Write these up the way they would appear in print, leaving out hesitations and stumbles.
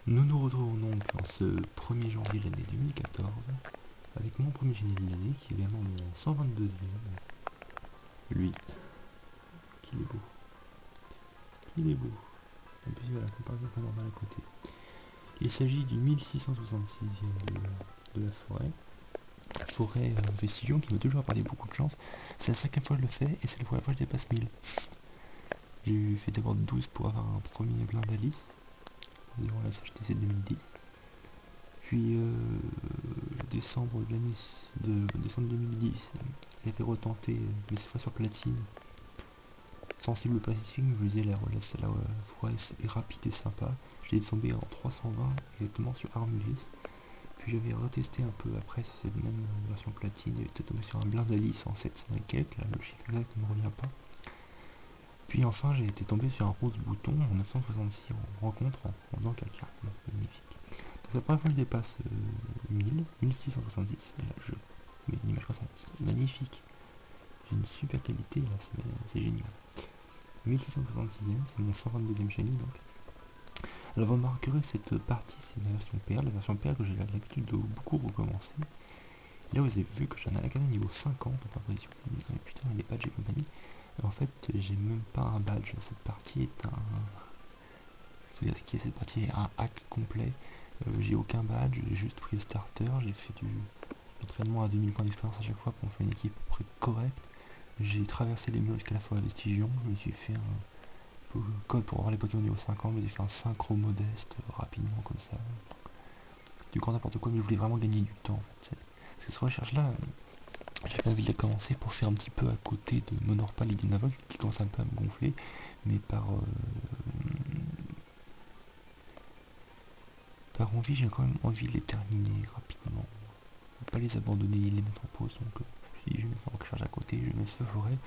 Nous nous retrouvons donc en ce 1er janvier de l'année 2014 avec mon premier génie de l'année qui est également mon 122e. Lui, qu'il est beau. Il est beau. Et puis voilà, comparaison pas normale à côté. Il s'agit du 1666e de la forêt. Forêt Vestillon qui m'a toujours apporté beaucoup de chance. C'est la 5e fois que je le fais et c'est la première fois que je dépasse 1000. J'ai fait d'abord 12 pour avoir un premier blind d'Alice durant la CHTC 2010. Puis décembre de l'année de décembre 2010, j'avais retenté, mais cette fois sur platine. Sensible au Pacifique, je disais la forêt est rapide et sympa. J'ai tombé en 320 exactement sur Armulis. Puis j'avais retesté un peu après sur cette même version platine, j'étais tombé sur un blind d'Alice en 700 et quelques, là le chiffre exact ne me revient pas. Puis enfin j'ai été tombé sur un rose bouton en 966 en rencontre en faisant caca. Bon, magnifique. C'est la première fois que je dépasse 1670, et là je mets une image 70, magnifique. J'ai une super qualité là, c'est génial. 1666ème, c'est mon 122ème chenille donc. Alors vous remarquerez cette partie, c'est ma version perle, la version perle que j'ai l'habitude de beaucoup recommencer. Et là vous avez vu que j'en ai un carnet niveau 50 en position, putain il est badge et compagnie. En fait j'ai même pas un badge, cette partie est cette partie est un hack complet. J'ai aucun badge, j'ai juste pris le starter, j'ai fait du entraînement à 2000 points d'expérience à chaque fois pour faire une équipe correcte. J'ai traversé les murs jusqu'à la forêt Vestigion, je me suis fait un code pour avoir les Pokémon niveau 50, je me suis fait un synchro modeste rapidement comme ça. Du coup n'importe quoi, mais je voulais vraiment gagner du temps en fait. Parce que cette recherche là, j'avais envie de la commencer pour faire un petit peu à côté de Monorpal et Dynavolt qui commence un peu à me gonfler, mais par envie, j'ai quand même envie de les terminer rapidement. Pas les abandonner, les mettre en pause, donc je me suis dit je vais mettre en recharge à côté, je vais mettre feu forêt,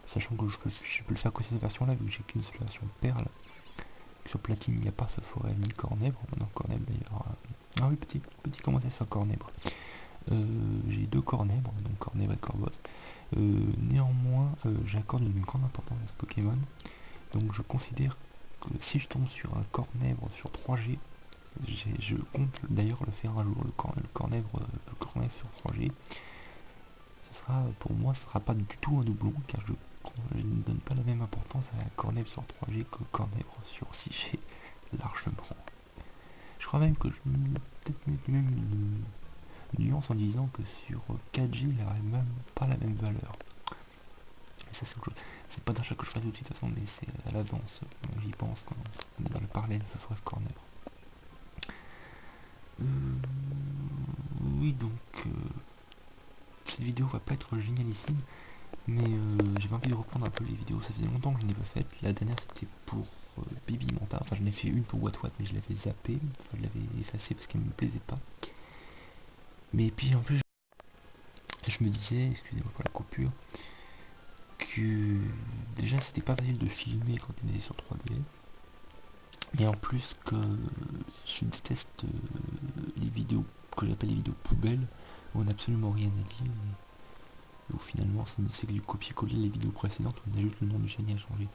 sachant que je peux le faire que cette version là vu que j'ai qu'une seule version perle. Sur platine il n'y a pas feu forêt ni cornèbre, non cornèbre d'ailleurs. Ah oui, petit commentaire sur cornèbre. J'ai deux cornèbres, donc cornèbre et corvos. Néanmoins j'accorde une grande importance à ce Pokémon, donc je considère que si je tombe sur un cornèbre sur 3G, je compte d'ailleurs le faire un jour, le cornèbre sur 3G. Ce sera, pour moi, ce sera pas du tout un doublon, car je ne donne pas la même importance à cornèbre sur 3G que cornèbre sur 6G, largement. Je crois même que je peut-être même une nuance en disant que sur 4G, il n'aurait même pas la même valeur. Et ça, c'est pas d'achat que je ferai de toute façon, mais c'est à l'avance, donc j'y pense quand on est dans le parallèle de Forêt Cornèbre. Oui, donc cette vidéo va pas être génialissime, mais j'avais envie de reprendre un peu les vidéos, ça faisait longtemps que je n'ai pas fait. La dernière c'était pour Bibi Manta, enfin je n'ai fait une pour What mais je l'avais zappé, enfin je l'avais effacé parce qu'elle me plaisait pas. Mais puis en plus, je me disais, excusez-moi pour la coupure, que déjà c'était pas facile de filmer quand on était sur 3DS. Et en plus que je déteste les vidéos que j'appelle les vidéos poubelles, où on n'a absolument rien à dire, où finalement c'est que du copier-coller les vidéos précédentes, où on a juste le nom du chaîne à changer.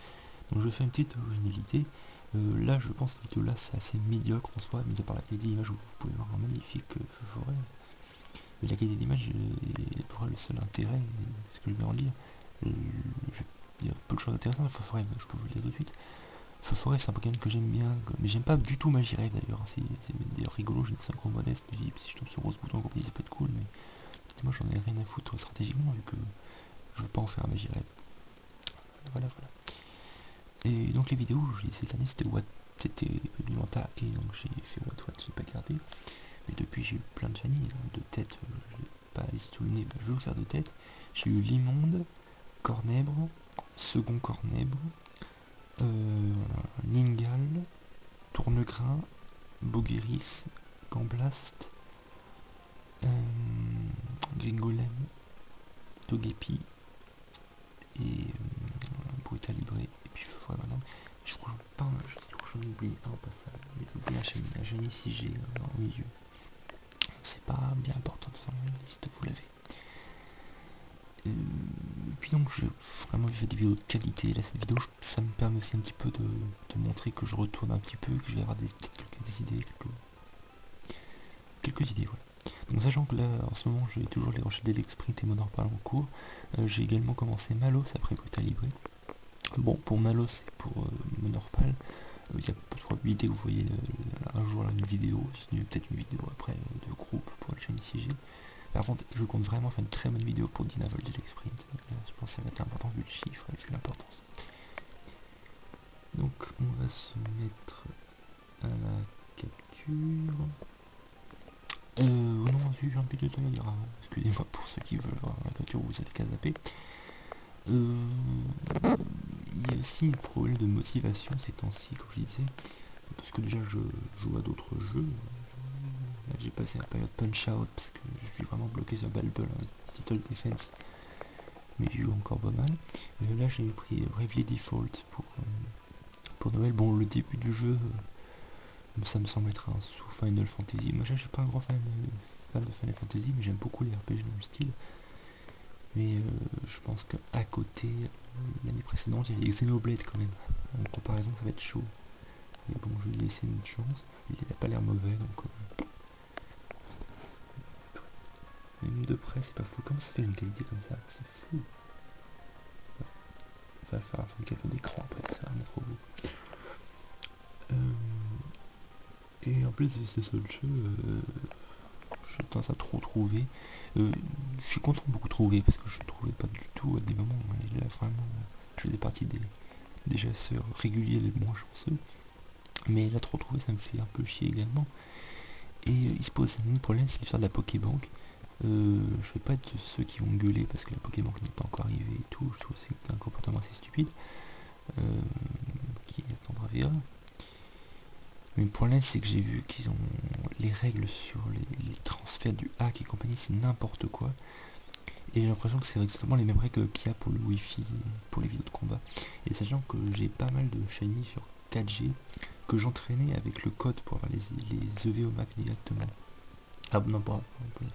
Donc je fais une petite originalité. Là je pense que cette vidéo là c'est assez médiocre en soi, mis à part la qualité d'image où vous pouvez voir un magnifique feu forêt. Mais la qualité d'image est pour le seul intérêt, ce que je vais en dire. Il y a peu de choses intéressantes, feu forêt, je peux vous le dire tout de suite. Feu forêt c'est un Pokémon que j'aime bien, mais j'aime pas du tout Magirève d'ailleurs, c'est d'ailleurs rigolo, j'ai une synchro modeste, je dis si je tombe sur Rose Bouton compagnie ça peut être cool, mais moi j'en ai rien à foutre stratégiquement vu que je veux pas en faire un Magirève. Voilà. Et donc les vidéos, cette année c'était Manta et donc j'ai fait What, j'ai pas gardé. Mais depuis j'ai eu plein de chenilles, de têtes, je vais pas les souligner, je vais vous faire de têtes. J'ai eu Limonde, Cornèbre, Second Cornèbre, Ningal, Tournegrain, Bogueris, Gamblast, Gringolem, Togepi et Brutalibré, et puis Forêt Madame. Je crois que j'en ai oublié un au passage, j'ai oublié un Chani si j'ai au milieu. C'est pas bien important de faire une liste, vous l'avez. Puis donc j'ai vraiment fait des vidéos de qualité, là cette vidéo ça me permet aussi un petit peu de montrer que je retourne un petit peu, que je vais avoir des des idées, quelques idées, voilà. Donc sachant que là, en ce moment, j'ai toujours les rochers d'Elexprint et Monorpal en cours, j'ai également commencé Malos après Brutal Libré. Bon, pour Malos et pour Monorpal, il y a pas de probabilité que vous voyez un jour là, une vidéo, sinon peut-être une vidéo après de groupe pour la chaîne ICG. Par contre, je compte vraiment faire une très bonne vidéo pour Dynavolt d'Elexprint. Je pense que ça va être important vu le chiffre et vu l'importance. Donc on va se mettre à la capture. Non, j'ai un peu de temps à dire avant. Excusez-moi pour ceux qui veulent voir la capture, vous avez qu'à zapper. Il y a aussi un problème de motivation ces temps-ci, comme je disais. Parce que déjà je joue à d'autres jeux. Là j'ai passé la période Punch Out parce que je suis vraiment bloqué sur Balble, Title Defense. Mais je joue encore pas mal. Là j'ai pris Bravely Default pour Noël. Bon, le début du jeu, ça me semble être un sous Final Fantasy. Moi je suis pas un grand fan de Final Fantasy, mais j'aime beaucoup les RPG dans le style. Mais je pense qu'à côté, l'année précédente, il y a Xenoblade quand même. En comparaison, ça va être chaud. Mais bon, je vais lui laisser une chance. Il n'a pas l'air mauvais, donc... Même de près, c'est pas fou. Comment ça fait une qualité comme ça? C'est fou. Ça va falloir faire une capture d'écran après, c'est vraiment trop beau. Et en plus de ce seul jeu, j'ai tendance à trop trouver. Je suis content de beaucoup trouver parce que je ne trouvais pas du tout à des moments. Et là vraiment, je faisais partie des chasseurs réguliers les moins chanceux. Mais là trop trouver ça me fait un peu chier également. Et il se pose un problème, c'est l'histoire de la Pokébank. Je vais pas être de ceux qui vont gueuler parce que la Pokébank n'est pas encore arrivée et tout. Je trouve que c'est un comportement assez stupide. Qui attendra verra. Mais le problème c'est que j'ai vu qu'ils ont les règles sur les transferts du hack et compagnie, c'est n'importe quoi. Et j'ai l'impression que c'est exactement les mêmes règles qu'il y a pour le Wi-Fi, pour les vidéos de combat. Et sachant que j'ai pas mal de shiny sur 4G que j'entraînais avec le code pour avoir les EV au max directement. Ah non, pas vous pouvez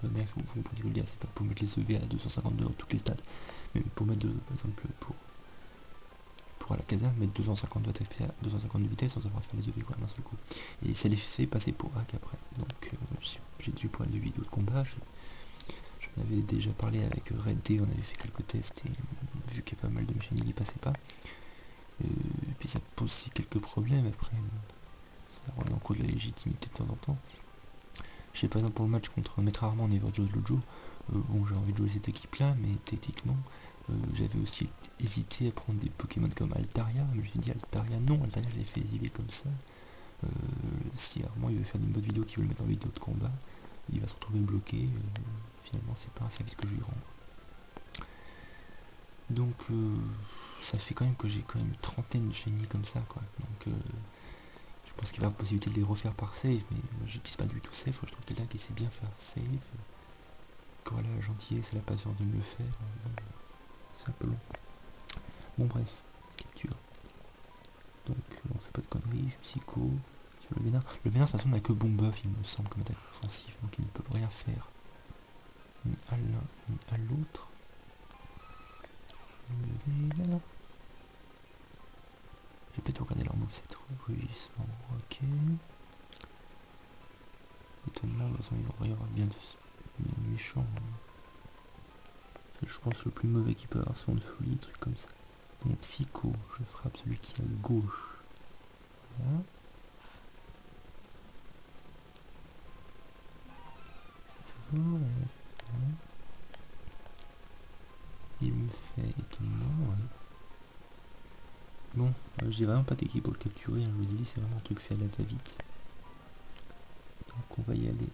le dire, c'est pas pour mettre les EV à 252 dans toutes les stats, mais pour mettre par exemple pour à la caserne, mettre 250 de vitesse sans avoir fait les EV quoi d'un seul coup. Et ça les fait passer pour hack après. Donc j'ai dû prendre des vidéos de combat. J'en avais déjà parlé avec Red D, on avait fait quelques tests et vu qu'il y a pas mal de machines qui passaient pas. Et puis ça pose aussi quelques problèmes après. Ça remet en cause la légitimité de temps en temps. Je sais par exemple pour le match contre Maître Armand en Everjoes l'autre jour, bon j'ai envie de jouer cette équipe là, mais techniquement j'avais aussi hésité à prendre des Pokémon comme Altaria, mais je me suis dit Altaria non, Altaria je l'ai fait exiler comme ça. Si Armand il veut faire une bonne vidéo qu'il veut le mettre en vidéo de combat, il va se retrouver bloqué, finalement c'est pas un service que je lui rends. Donc ça fait quand même que j'ai quand même une trentaine de shiny comme ça quoi. Donc je pense qu'il va y avoir possibilité de les refaire par save, mais j'utilise pas du tout save, je trouve quelqu'un qui sait bien faire save. Qui aura la gentillesse et la patience de me le faire, c'est un peu long. Bon bref, capture. Donc on fait pas de conneries, psycho, sur le vénard. Le vénard de toute façon n'a que bon buff il me semble comme attaque offensive, donc il ne peut rien faire. Ni à l'un ni à l'autre. Le vénard. J'ai peut-être regardé leur moveset, rugissement, ok. Étonnement, de toute façon ils vont rien avoir bien de méchant. Je pense le plus mauvais qui peut avoir son de folie, truc comme ça. Donc psycho, je frappe celui qui est à gauche. Voilà. Voilà. Il me fait étonnement, ouais. Bon, j'ai vraiment pas d'équipe pour le capturer, hein, je vous ai dit, c'est vraiment un truc fait à la va-vite. Donc on va y aller.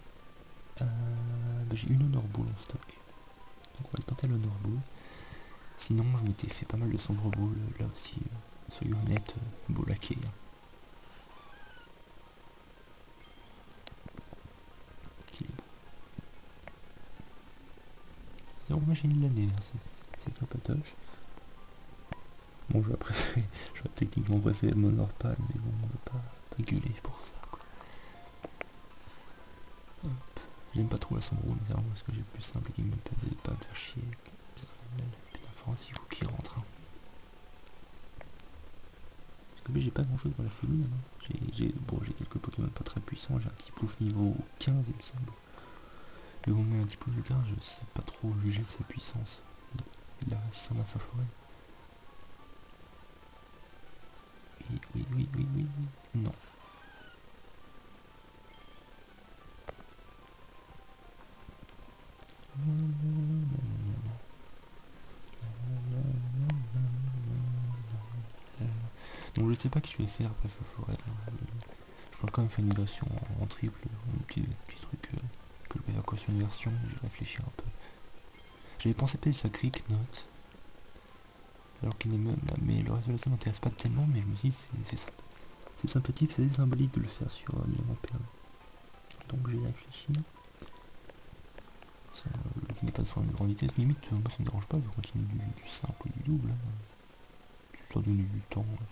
J'ai une Honor Ball en stock. Donc on va le tenter l'Honor Ball. Sinon, je m'étais fait pas mal de Sombre Ball, là aussi, soyons honnêtes, Bolaké. Hein. Qu'il est beau. C'est vraiment machine de l'année, hein, c'est un patoche. Bon, j'aurais techniquement préféré Monorpal, mais bon, on va pas gueuler pour ça, quoi. Hop. J'aime pas trop la Sombre Ball, mais c'est vraiment parce que j'ai plus simple et qui me permet de pas me faire chier. Il faut qu'il rentre. Hein. Parce que j'ai pas grand chose dans la féline. Hein. J'ai quelques Pokémon pas très puissants. Plouf niveau 15 il me semble. Mais on met un petit peu le gars, je sais pas trop juger de sa puissance. Il a 609 à forêt. Oui, oui, oui, oui, oui, oui. Non. Donc je sais pas que je vais faire après ce forêt. Je peux quand même faire une version en triple, un petit truc que je vais faire quoi sur une version, j'y réfléchir un peu. J'avais pensé peut-être faire Creek Note, alors qu'il est même, mais le reste de la zone m'intéresse pas tellement, mais je me dis c'est sympathique, c'est symbolique de le faire sur Diamant Perle. Donc j'ai réfléchi. Ça n'est pas de faire une grande vitesse, limite, moi ça me dérange pas, je continue du simple ou du double. Hein. Histoire de gagner du temps, et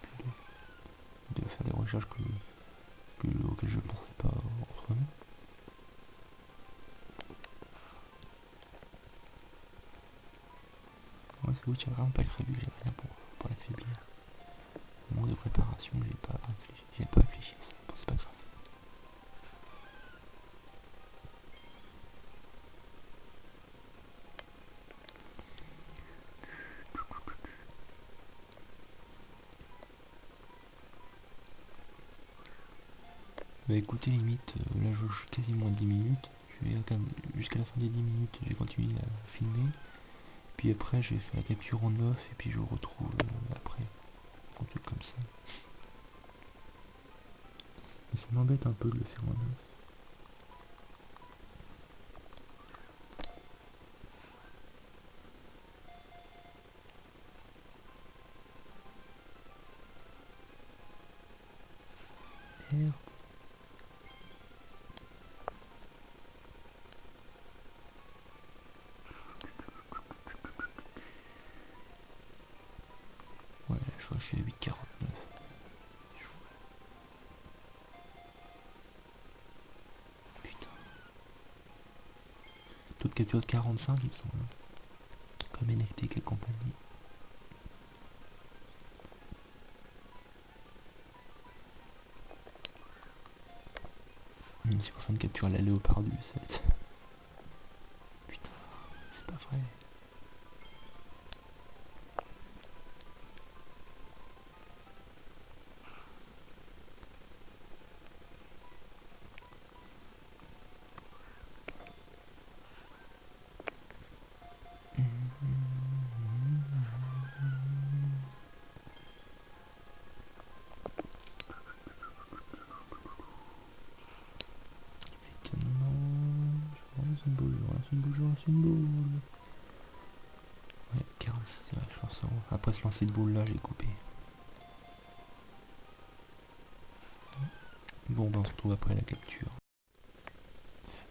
puis de faire des recherches auxquelles je ne pensais pas autrement. Ouais, c'est oui, j'avais vraiment pas prévu, j'avais rien pour l'affaiblir. Un manque de préparation, j'ai pas réfléchi à ça, bon, c'est pas grave. Bah écoutez, limite, là je suis quasiment à 10 minutes. Je vais regarder jusqu'à la fin des 10 minutes, j'ai continué à filmer. Puis après, j'ai fait la capture en off et puis je retrouve après. Un truc comme ça. Mais ça m'embête un peu de le faire en off. Merde. Ouais, je crois que je suis à 8,49. Putain. Taux de capture de 45, il me semble. Comme NFT et compagnie. C'est pour faire une capture à la léopard du 7. Putain, c'est pas vrai. C'est une boule. Ouais, 46, ouais, je pense. Après ce lancer de boule là, j'ai coupé. Bon, ben on se retrouve après la capture.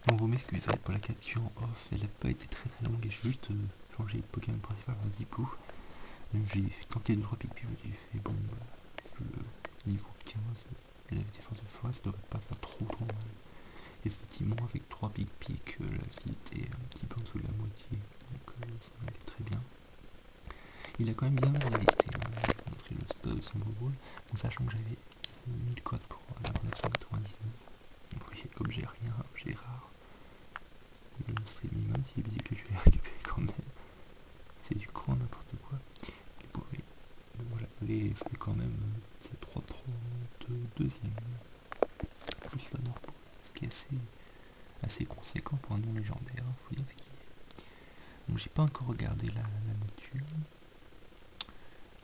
Bon, vous m'excuserez pour la capture en off, elle n'a pas été très longue et j'ai juste changé de Pokémon principal par Diplouf. J'ai tenté 2-3 pics, puis j'ai fait bon, le niveau 15, et la défense de forêt, ça devrait pas faire trop mal. Effectivement, avec 3 pics, là qui était un petit peu en dessous de la moitié, donc ça m'allait très bien. Il a quand même bien résisté, hein. Je vais vous montrer le stade de son ball, en sachant que j'avais mis le code pour la 999. Vous voyez, objet rare. Je sais, mais même si dit que je vais récupérer quand même, c'est du grand n'importe quoi. Il pouvait, voilà, il fallait quand même c'est 3-3 de deuxième, plus la mort, ce qui est assez conséquent pour un nom légendaire, hein, faut dire ce qu'il est. Donc j'ai pas encore regardé la nature.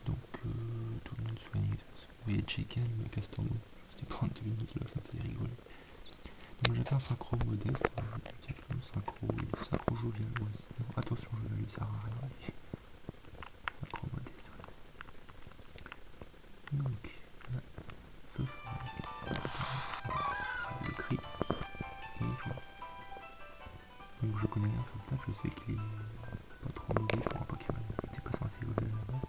Donc tout le monde soigne. Vous voyez Chicken, le Castormo, c'était pour un minutes là, ça me faisait rigoler. Donc j'ai fait un synchro modeste, le synchro jovial, ouais. Attention jovial, il sert à rien. Synchro modeste, voilà. Donc, là, ce forêt, le cri, et voilà. Donc je connais rien sur ce tag, je sais qu'il est pas trop mauvais pour un Pokémon, il était pas censé évoluer là-bas.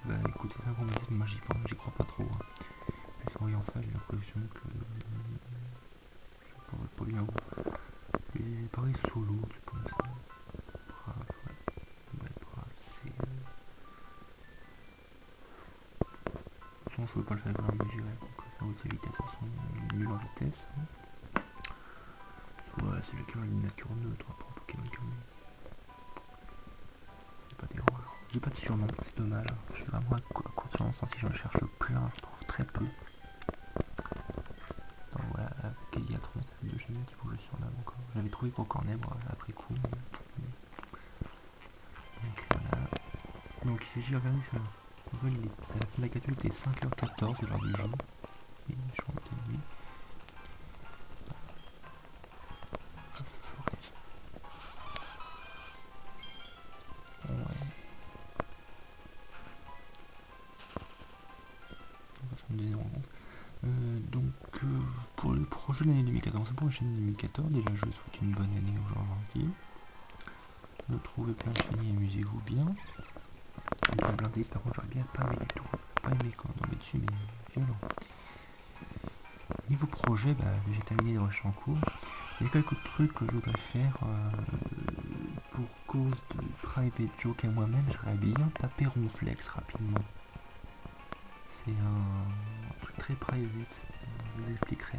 Bah écoutez, synchro modeste, moi j'y crois pas trop. Hein. Plus en voyant ça, j'ai l'impression que ça pourrait pas bien. Et pareil solo, tu comme ça. Brave, ouais. Ouais, brave, c'est. pouvais pas le faire avec un BGR, donc ça aussi la vitesse, de toute façon, il est nul en vitesse. Ouais, c'est le qui a une nature neutre pour un Pokémon comme lui. C'est pas dérangeant. J'ai pas de surnom, c'est dommage. J'ai vraiment à conscience, hein, si j'en cherche plein, je trouve très peu. Donc voilà, avec Eliatron, ça fait 2 chaînes qu'il faut que je surnomme encore. J'avais trouvé Crocornèbre après coup. Donc voilà. Donc si j'ai regardé sur la console, à la fin de la capsule, il était 5h14, c'est l'heure du jeu. Et je suis en mode nuit. Ouais. On va faire une deuxième rencontre. Pour le projet de l'année 2014, c'est pour la chaîne 2014, déjà je souhaite une bonne année aux gens gentils. Retrouvez plein de chaînes et amusez-vous bien. Et plein de par contre j'aurais bien pas aimé du tout. Pas aimé quand on met dessus, mais violent. Niveau projet, j'ai terminé les recherches en cours. Il y a quelques trucs que je voudrais faire pour cause de private joke à moi-même. J'aimerais bien taper Ronflex rapidement. C'est un truc très private. Je vous expliquerai.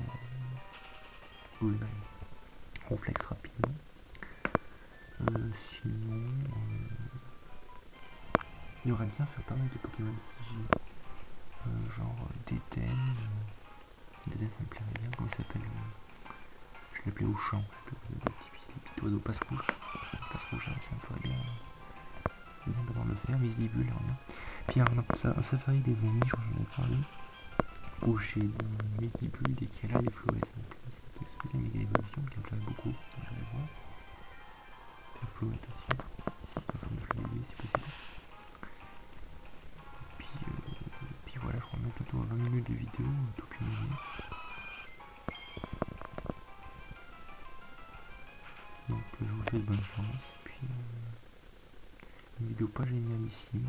Vous verrez. Ronflex rapidement. Sinon, il y aurait bien faire pas mal de Pokémon CG. Genre Déten. Déten ça me plairait bien. Comment il s'appelle je l'appelais au champ. Le petit oiseau passe-rouge. Passe-rouge, ça me ferait bien. Bien d'abord le faire. Visibule, rien. Puis un safari des amis, j'en ai parlé. Où j'ai des Misdibule et qui a là des fluorescentes. C'est une spéciale méga évolution qui me plairait beaucoup. J'allais voir. Faire fluorette aussi. Ça forme de fluide si possible. Puis voilà, je crois mettre bientôt 20 minutes de vidéo, tout cumulé. Donc je vous souhaite bonne chance. Et puis une vidéo pas génialissime.